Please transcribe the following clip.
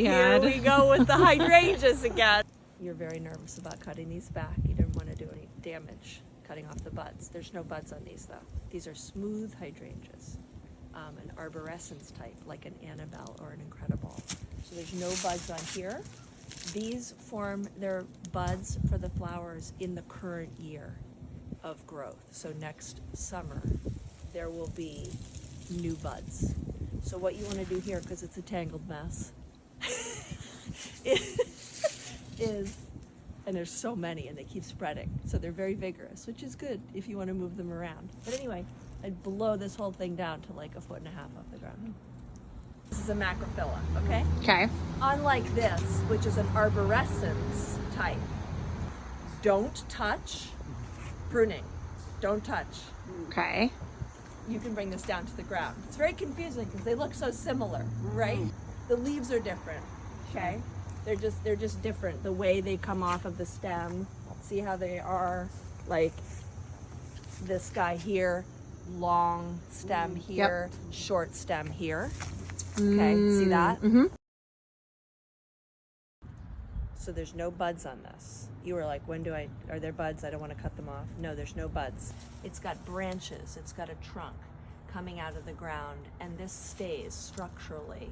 Here we go with the hydrangeas again. You're very nervous about cutting these back. You didn't want to do any damage cutting off the buds. There's no buds on these though. These are smooth hydrangeas, an arborescence type, like an Annabelle or an Incredible. So there's no buds on here. These form their buds for the flowers in the current year of growth. So next summer, there will be new buds. So what you want to do here, because it's a tangled mess, is, and there's so many and they keep spreading, so they're very vigorous, which is good if you want to move them around. But anyway, I'd blow this whole thing down to like 1.5 feet off the ground. This is a macrophylla, okay? Okay. Unlike this, which is an arborescence type, don't touch. Pruning, don't touch. Okay. You can bring this down to the ground. It's very confusing because they look so similar, right? The leaves are different, okay? They're just different. The way they come off of the stem, see how they are, like this guy here, long stem here, short stem here. Okay, see that? Mm-hmm. So there's no buds on this. You were like, are there buds? I don't want to cut them off. No, there's no buds. It's got branches, it's got a trunk coming out of the ground, and this stays structurally